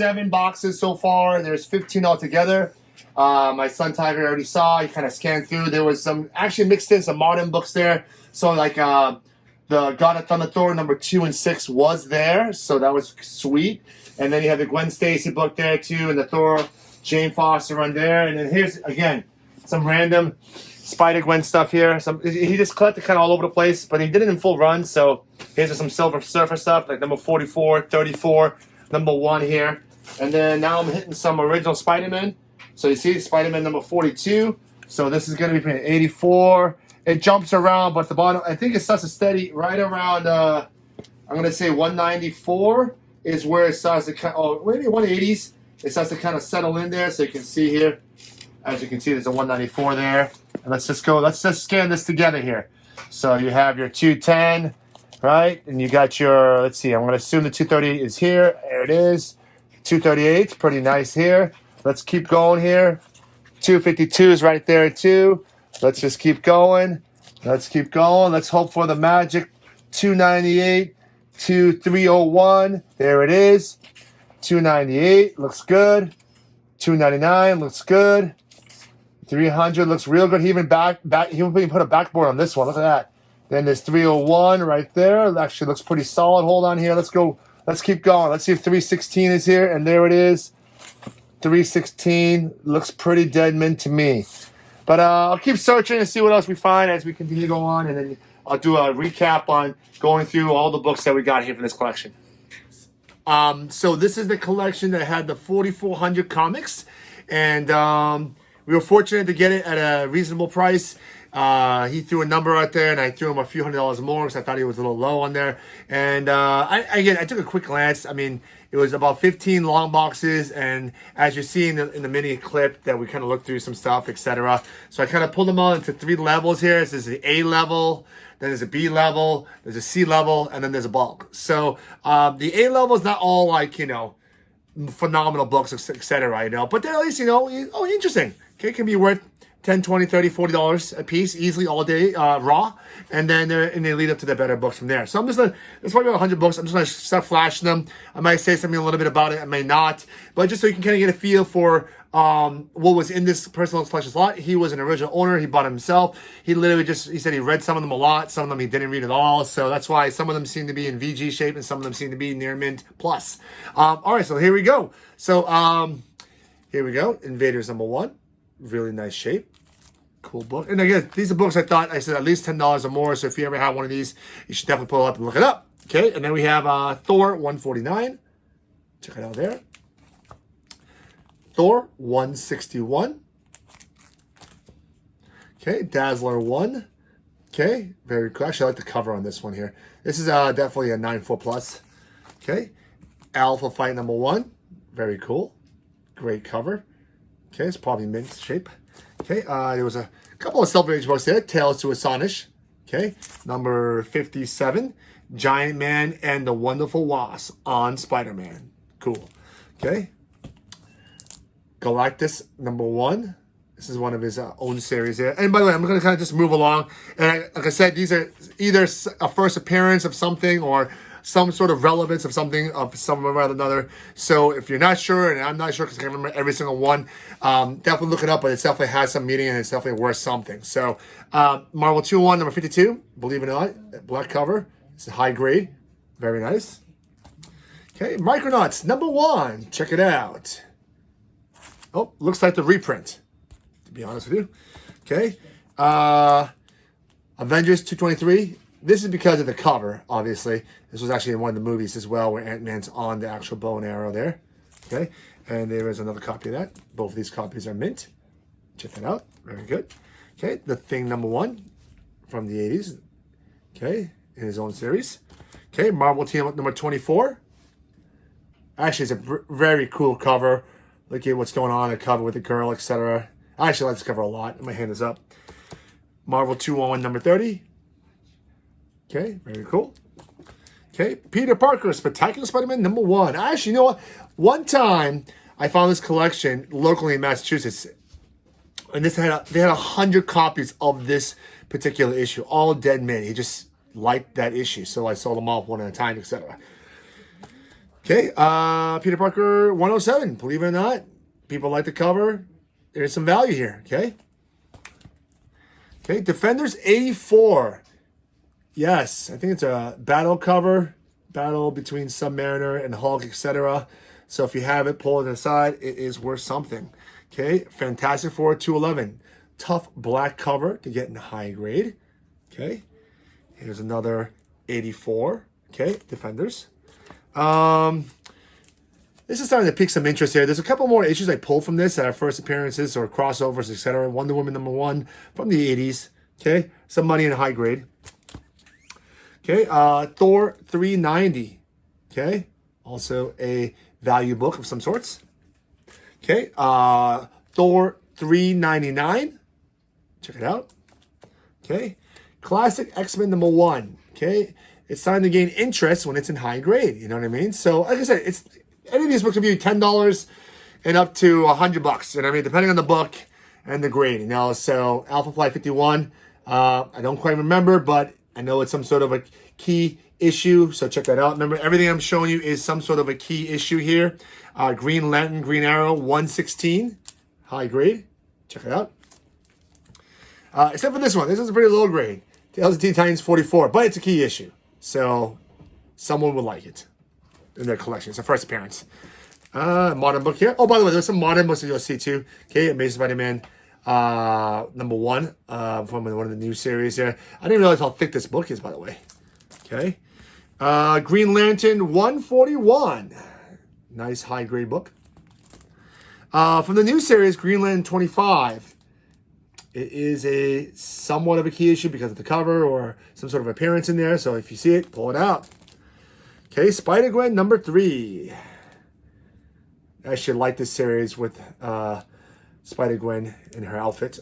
7 boxes so far. There's 15 altogether. My son Tiger already saw. He kind of scanned through. There was some actually mixed in some modern books there. So like the God of Thunder Thor number 2 and 6 was there. So that was sweet. And then you have the Gwen Stacy book there too, and the Thor Jane Foster run there. And then here's again some random Spider-Gwen stuff here. He just collected kind of all over the place, but he did it in full run. So here's some Silver Surfer stuff, like number 44, 34, number 1 here. And then now I'm hitting some original Spider-Man. So you see Spider-Man number 42. So this is going to be 84. It jumps around, but the bottom, I think it starts to steady right around, I'm going to say 194 is where it starts to kind of, maybe 180s. It starts to kind of settle in there. So you can see here, as you can see, there's a 194 there. And let's just scan this together here. So you have your 210, right? And you got your, let's see, I'm going to assume the 238 is here. There it is. 238, pretty nice here. Let's keep going here. 252 is right there too. Let's just keep going. Let's keep going. Let's hope for the magic 298 to 301. There it is. 298 looks good. 299 looks good. 300 looks real good. He even put a backboard on this one. Look at that. Then there's 301 right there. Actually looks pretty solid. Hold on here. Let's go. Let's keep going. Let's see if 316 is here. And there it is. 316 looks pretty dead mint to me. But I'll keep searching and see what else we find as we continue to go on. And then I'll do a recap on going through all the books that we got here for this collection. So this is the collection that had the 4,400 comics. And we were fortunate to get it at a reasonable price. He threw a number out there, and I threw him a few $100s more because I thought he was a little low on there. And I took a quick glance. I mean, it was about 15 long boxes, and as you see in the mini clip that we kind of looked through some stuff, etc. So I kind of pulled them all into 3 levels here. This is the A level, then there's a B level, there's a C level, and then there's a bulk. So the A level is not all like, phenomenal books, etc. But they're at least, interesting. Okay, it can be worth $10, $20, $30, $40 a piece, easily all day, raw. And then they lead up to the better books from there. So I'm just going to, there's probably about 100 books. I'm just going to start flashing them. I might say something a little bit about it. I may not. But just so you can kind of get a feel for what was in this personal collection slot. He was an original owner. He bought it himself. He literally he said he read some of them a lot. Some of them he didn't read at all. So that's why some of them seem to be in VG shape and some of them seem to be near mint plus. All right, so here we go. So here we go. Invaders number 1. Really nice shape. Cool book. And again, these are books I said at least $10 or more. So if you ever have one of these, you should definitely pull it up and look it up. Okay. And then we have Thor 149. Check it out there. Thor 161. Okay. Dazzler 1. Okay. Very cool. Actually, I like the cover on this one here. This is definitely a 9.4 plus. Okay. Alpha Fight number 1. Very cool. Great cover. Okay. It's probably mint shape. Okay, there was a couple of Silver Age books there. Tales to Astonish. Okay, number 57. Giant Man and the Wonderful Wasp on Spider-Man. Cool. Okay. Galactus number 1. This is one of his own series here. And by the way, I'm going to kind of just move along. And like I said, these are either a first appearance of something or some sort of relevance of something of some or another. So if you're not sure, and I'm not sure because I can't remember every single one, definitely look it up, but it definitely has some meaning and it's definitely worth something. So Marvel 2-1, number 52, believe it or not, black cover. It's a high grade. Very nice. Okay, Micronauts, number 1. Check it out. Oh, looks like the reprint, to be honest with you. Okay. Avengers 223. This is because of the cover, obviously. This was actually in one of the movies as well, where Ant-Man's on the actual bow and arrow there. Okay, and there is another copy of that. Both of these copies are mint. Check that out. Very good. Okay, The Thing number 1 from the 80s. Okay, in his own series. Okay, Marvel Team Up number 24. Actually, it's a very cool cover. Look at what's going on in the cover with the girl, etc. I actually like this cover a lot. I'm going to hand this up. Marvel 2-1 number 30. Okay, very cool. Okay, Peter Parker, Spectacular Spider-Man number 1. Actually, you know what? One time, I found this collection locally in Massachusetts, and they had 100 copies of this particular issue, all dead mint. He just liked that issue, so I sold them off one at a time, etc. Okay, Peter Parker 107. Believe it or not, people like the cover. There's some value here, okay? Okay, Defenders 84. Yes, I think it's a battle cover. Battle between Submariner and Hulk, etc. So if you have it, pull it aside. It is worth something. Okay, Fantastic Four 211. Tough black cover to get in high grade. Okay, here's another 84. Okay, Defenders. This is starting to pique some interest here. There's a couple more issues I pulled from this that are first appearances or crossovers, etc. Wonder Woman #1 from the 80s. Okay, some money in high grade. Okay, Thor 390. Okay, also a value book of some sorts. Okay, Thor 399. Check it out. Okay, Classic X-Men #1. Okay, it's starting to gain interest when it's in high grade. You know what I mean? So, like I said, it's any of these books will be $10 and up to $100. You know what I mean? Depending on the book and the grade. You know, so Alpha Flight 51. I don't quite remember, but I know it's some sort of a key issue. So check that out. Remember, everything I'm showing you is some sort of a key issue here. Green Lantern, Green Arrow 116, high grade. Check it out. Except for this one. This is a pretty low grade. Tales of Teen Titans 44, but it's a key issue. So someone would like it in their collection. It's a first appearance. Modern book here. Oh, by the way, there's some modern books that you'll see too. Okay, Amazing Spider-Man #1 from one of the new series here. I didn't realize how thick this book is, by the way. Okay. Green Lantern 141. Nice high grade book. From the new series, Green Lantern 25. It is a somewhat of a key issue because of the cover or some sort of appearance in there. So if you see it, pull it out. Okay, Spider-Gwen #3. I should like this series with Spider-Gwen in her outfit.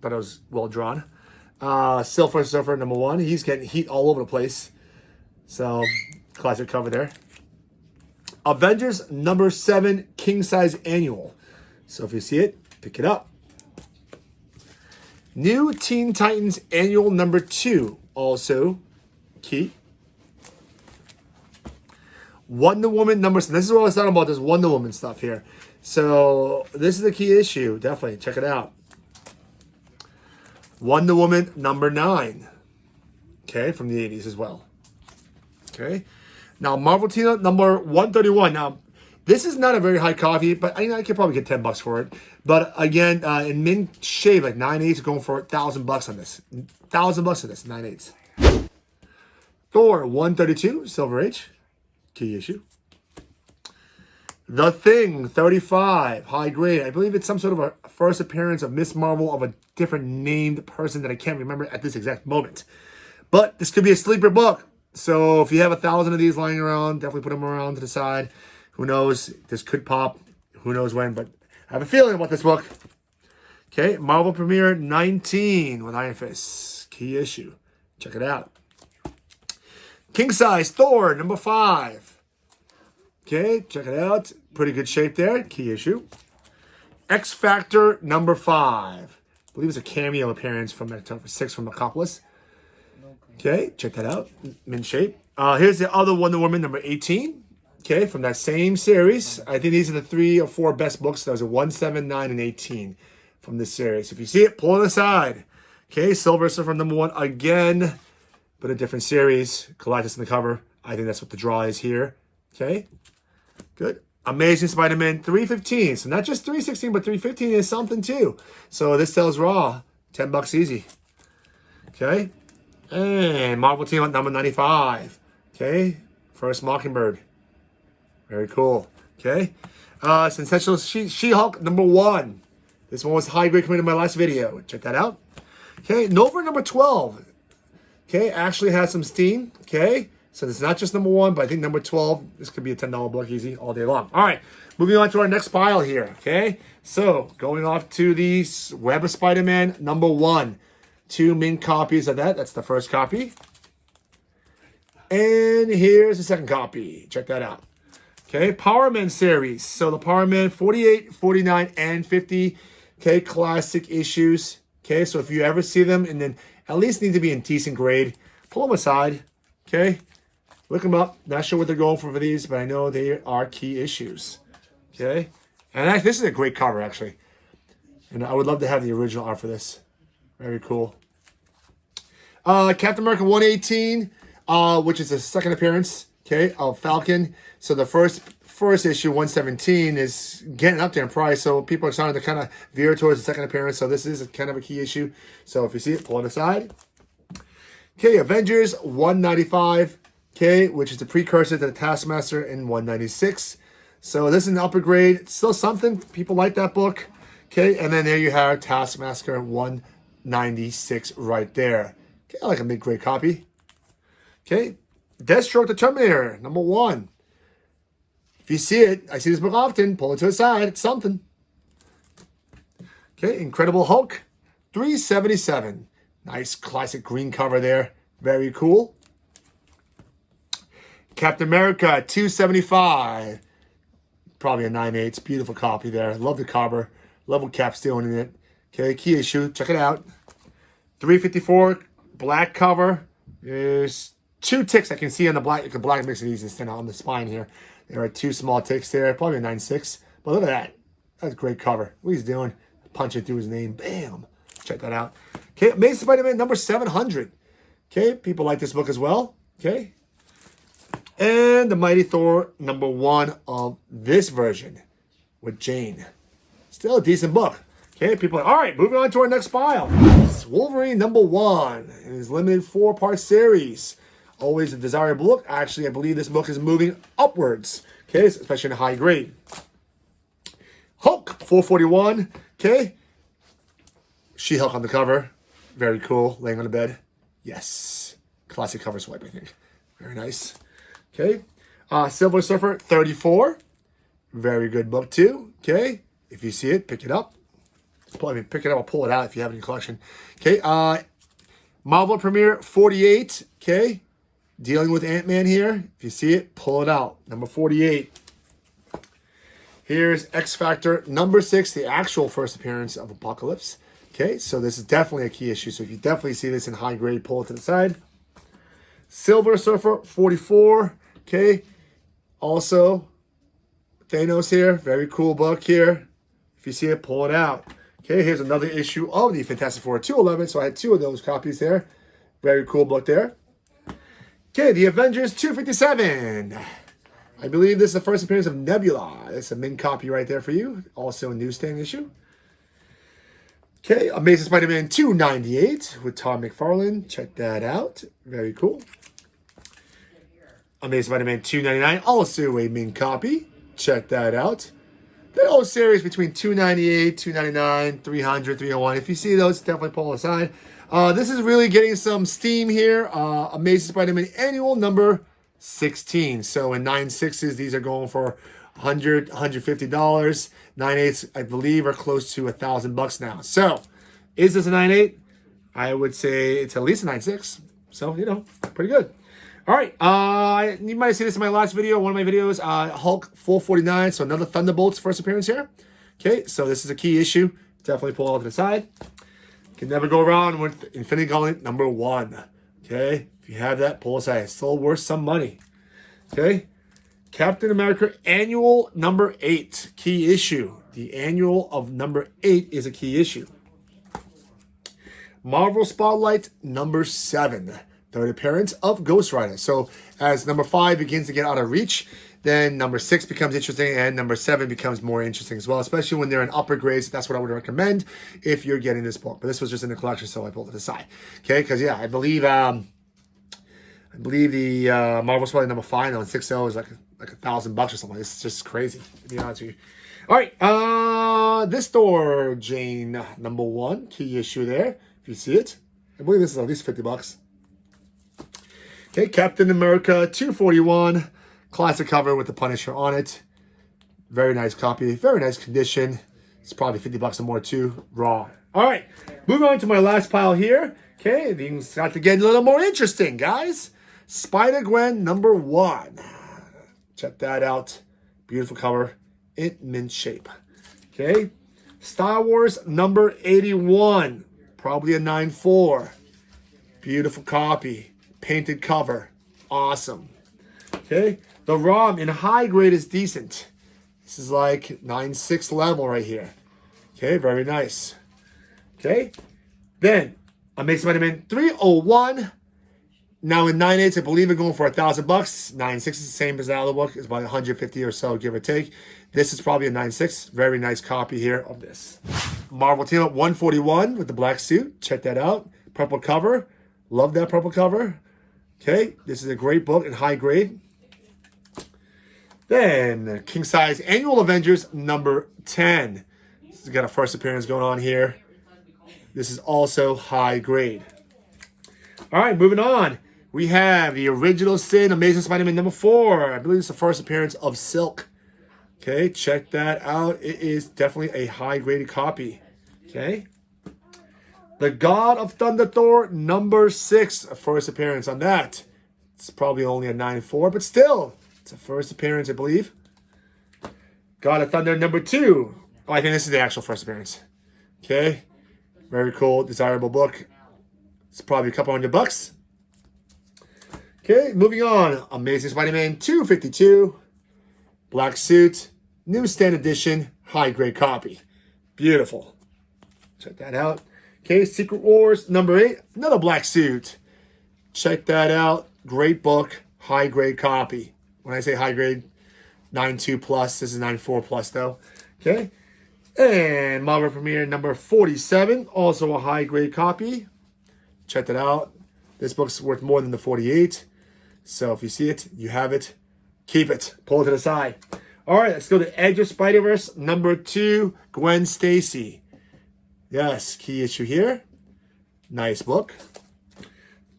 Thought it was well drawn. Silver Surfer #1. He's getting heat all over the place. So, classic cover there. Avengers #7 King Size Annual. So if you see it, pick it up. New Teen Titans Annual #2. Also key. Wonder Woman #7. This is what I was talking about, this Wonder Woman stuff here. So this is a key issue. Definitely check it out. Wonder Woman #9. Okay, from the 80s as well. Okay. Now Marvel Teen #131. Now this is not a very high copy, but I could probably get $10 for it. But again, in mint shade, like 9/8, going for $1,000 on this. $1,000 on this, 9/8. Thor 132, Silver Age. Key issue. The Thing 35, high grade. I believe it's some sort of a first appearance of Miss Marvel of a different named person that I can't remember at this exact moment. But this could be a sleeper book. So if you have 1,000 of these lying around, definitely put them around to the side. Who knows? This could pop. Who knows when? But I have a feeling about this book. Okay, Marvel Premiere 19 with Iron Fist. Key issue. Check it out. King Size Thor #5. Okay, check it out. Pretty good shape there. Key issue. X Factor #5. I believe it's a cameo appearance from 6 from Metropolis. Okay, check that out. Mint shape. Here's the other Wonder Woman #18. Okay, from that same series. I think these are the 3 or 4 best books. Those are 1, 7, 9, and 18 from this series. If you see it, pull it aside. Okay, Silver Surfer #1 again, but a different series. Galactus in the cover. I think that's what the draw is here. Okay, good. Amazing Spider-Man 315. So not just 316, but 315 is something too. So this sells raw. $10 easy. Okay, and Marvel Team up #95. Okay, First Mockingbird. Very cool. Okay. Sensational She-Hulk #1. This one was high grade coming in my last video. Check that out. Okay. Nova #12. Okay. Actually has some steam. Okay. So it's not just #1, but I think #12. This could be a $10 book easy all day long. All right. Moving on to our next pile here. Okay. So going off to the Web of Spider-Man #1. 2 mint copies of that. That's the first copy. And here's the second copy. Check that out. Okay, Power Man series. So the Power Man 48, 49, and 50. Okay, classic issues. Okay, so if you ever see them and then at least need to be in decent grade, pull them aside. Okay, Look them up. Not sure what they're going for these, but I know they are key issues. Okay? And this is a great cover, actually. And I would love to have the original art for this. Very cool. Captain America 118, which is the second appearance, okay, of Falcon. So the first issue, 117, is getting up there in price. So people are starting to kind of veer towards the second appearance. So this is kind of a key issue. So if you see it, pull it aside. Okay, Avengers 195, okay, which is the precursor to the Taskmaster in 196. So this is an upper grade. It's still something. People like that book. Okay, and then there you have Taskmaster 196 right there. Okay, I like a mid-grade copy. Okay, Deathstroke the Terminator, number 1. If you see it, I see this book often. Pull it to the side. It's something. Okay, Incredible Hulk 377. Nice classic green cover there. Very cool. Captain America 275. Probably a 9/8. Beautiful copy there. Love the cover. Love what Cap's doing in it. Okay, key issue. Check it out. 354. Black cover. There's 2 ticks I can see on the black. The black makes it easy to stand on the spine here. There are 2 small ticks there. Probably a 9/6. But look at that. That's a great cover. What he's doing. Punching through his name. Bam. Check that out. Okay, Amazing Spider-Man number 700. Okay, people like this book as well. Okay. And the Mighty Thor number 1 of this version with Jane. Still a decent book. Okay, people are, all right, moving on to our next pile. It's Wolverine number 1 in his limited 4-part series. Always a desirable book. Actually, I believe this book is moving upwards. Okay, especially in a high grade. Hulk 441. Okay. She-Hulk on the cover. Very cool. Laying on the bed. Yes. Classic cover swipe, I think. Very nice. Okay. Silver Surfer 34. Very good book too. Okay. If you see it, pick it up. Pick it up or pull it out if you have it in your collection. Okay. Marvel Premiere 48. Okay. Dealing with Ant-Man here. If you see it, pull it out. Number 48. Here's X Factor number 6, the actual first appearance of Apocalypse. Okay, so this is definitely a key issue. So if you definitely see this in high grade, pull it to the side. Silver Surfer 44. Okay, also Thanos here. Very cool book here. If you see it, pull it out. Okay, here's another issue of the Fantastic Four 211. So I had 2 of those copies there. Very cool book there. Okay, the Avengers 257. I believe this is the first appearance of Nebula. It's a mint copy right there for you. Also a newsstand issue. Okay, Amazing Spider-Man 298 with Todd McFarlane. Check that out. Very cool. Amazing Spider-Man 299, also a mint copy. Check that out. The whole series between 298, 299, 300, 301. If you see those, definitely pull aside. This is really getting some steam here. Amazing Spider-Man annual number 16. So in 9/6s, these are going for $100, $150. 9/8s, I believe, are close to $1,000 now. So is this a 9/8? I would say it's at least a 9/6. So, you know, pretty good. All right. You might see this in my last video, one of my videos, Hulk 449. So another Thunderbolts first appearance here. Okay, so this is a key issue. Definitely pull it to the side. Can never go wrong with Infinity Gauntlet number 1. Okay, if you have that, pull aside. It's still worth some money. Okay, Captain America Annual number 8, key issue. The annual of number 8 is a key issue. Marvel Spotlight number 7, third appearance of Ghost Rider. So as number 5 begins to get out of reach, then number 6 becomes interesting, and number 7 becomes more interesting as well, especially when they're in upper grades. That's what I would recommend if you're getting this book. But this was just in the collection, so I pulled it aside. Okay, because yeah, I believe the Marvel Spotlight number 5 on 6.0 is like $1,000 or something. It's just crazy, to be honest with you. All right, this Thor Jane number 1, key issue there. If you see it, I believe this is at least $50. Okay, Captain America 241. Classic cover with the Punisher on it. Very nice copy. Very nice condition. It's probably $50 or more too. Raw. All right. Moving on to my last pile here. Okay. Things start to get a little more interesting, guys. Spider-Gwen number 1. Check that out. Beautiful cover. In mint shape. Okay. Star Wars number 81. Probably a 9.4. Beautiful copy. Painted cover. Awesome. Okay, the ROM in high grade is decent. This is like 9.6 level right here. Okay, very nice. Okay, then Amazing Spider-Man 301. Now in 9.8, I believe we're going for $1,000. 9.6 is the same as the other book. It's about 150 or so, give or take. This is probably a 9.6. Very nice copy here of this. Marvel Team Up 141 with the black suit. Check that out. Purple cover. Love that purple cover. Okay, this is a great book in high grade. Then King Size Annual Avengers number 10. This has got a first appearance going on here. This is also high grade. All right, moving on. We have the Original Sin Amazing Spider-Man number 4. I believe it's the first appearance of Silk. Okay, check that out. It is definitely a high-graded copy. Okay. The God of Thunder Thor number 6. A first appearance on that. It's probably only a 9.4, but still. It's a first appearance, I believe. God of Thunder number 2. Oh, I think this is the actual first appearance. Okay. Very cool, desirable book. It's probably a couple $100. Okay, moving on. Amazing Spider-Man 252. Black suit. Newsstand edition. High-grade copy. Beautiful. Check that out. Okay, Secret Wars number 8. Another black suit. Check that out. Great book. High-grade copy. When I say high-grade, 9.2 plus. This is 9.4 plus, though. Okay. And Marvel Premiere number 47. Also a high-grade copy. Check that out. This book's worth more than the 48. So if you see it, you have it. Keep it. Pull it to the side. All right, let's go to Edge of Spider-Verse number 2. Gwen Stacy. Yes, key issue here. Nice book.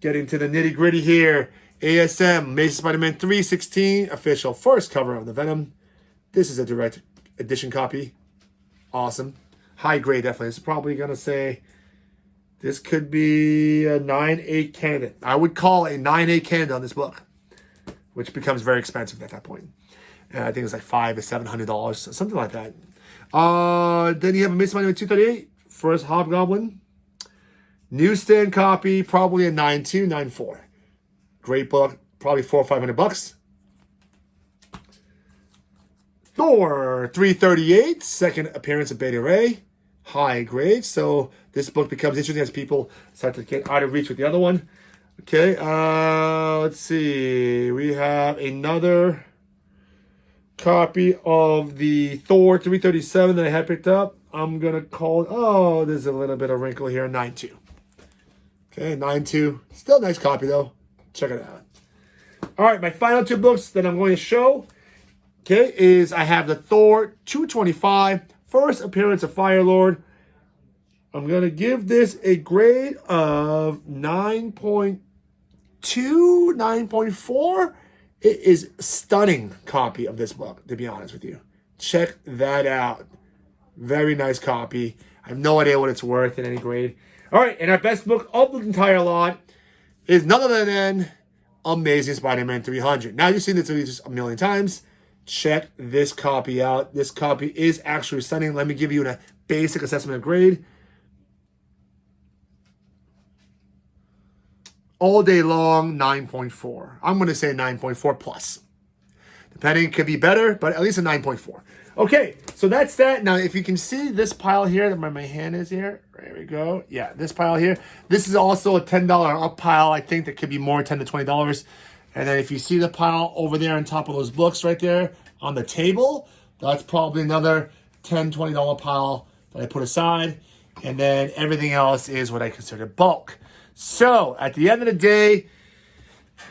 Getting to the nitty-gritty here. ASM, Amazing Spider-Man 316. Official first cover of the Venom. This is a direct edition copy. Awesome. High grade, definitely. It's probably going to say... This could be a 9.8 candidate. I would call a 9.8 candidate on this book, which becomes very expensive at that point. I think it's like $500 to $700, something like that. Then you have Amazing Spider-Man 238, first Hobgoblin. Newsstand copy, probably a 9.2, 9.4. Great book, probably $400 or $500. Thor 338, second appearance of Beta Ray. High grade, so this book becomes interesting as people start to get out of reach with the other one. Okay, let's see. We have another copy of the Thor 337 that I had picked up. I'm going to call it, oh, there's a little bit of wrinkle here, 9.2. Okay, 9.2. Still a nice copy, though. Check it out. All right, my final 2 books that I'm going to show, okay, is I have the Thor 225, first appearance of Firelord. I'm going to give this a grade of 9.2, 9.4. It is a stunning copy of this book, to be honest with you. Check that out. Very nice copy. I have no idea what it's worth in any grade. All right, and our best book of the entire lot is none other than Amazing Spider-Man 300. Now, you've seen this just a million times. Check this copy out. This copy is actually stunning. Let me give you a basic assessment of grade. All day long, 9.4. I'm going to say 9.4 plus. Depending, it could be better, but at least a 9.4. Okay, so that's that. Now, if you can see this pile here, where my hand is here. There we go. Yeah, this pile here. This is also a $10 up pile. I think that could be more, $10 to $20. And then if you see the pile over there on top of those books right there on the table, that's probably another $10, $20 pile that I put aside. And then everything else is what I consider bulk. So at the end of the day,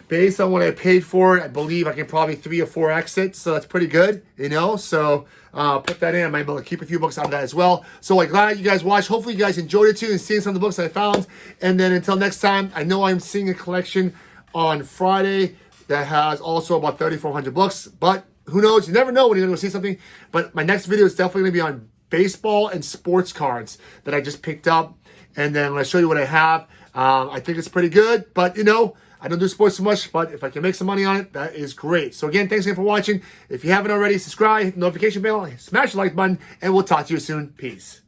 based on what I paid for it, I believe I can probably 3 or 4 exits. So that's pretty good, you know. So put that in. I might be able to keep a few books on that as well. So I'm glad you guys watched. Hopefully you guys enjoyed it too and seeing some of the books that I found. And then until next time, I know I'm seeing a collection on Friday that has also about 3,400 books, but who knows? You never know when you're going to see something. But my next video is definitely going to be on baseball and sports cards that I just picked up. And then when I show you what I have, I think it's pretty good. But, you know, I don't do sports so much, but if I can make some money on it, that is great. So again, thanks again for watching. If you haven't already, subscribe, hit the notification bell, smash the like button, and we'll talk to you soon. Peace.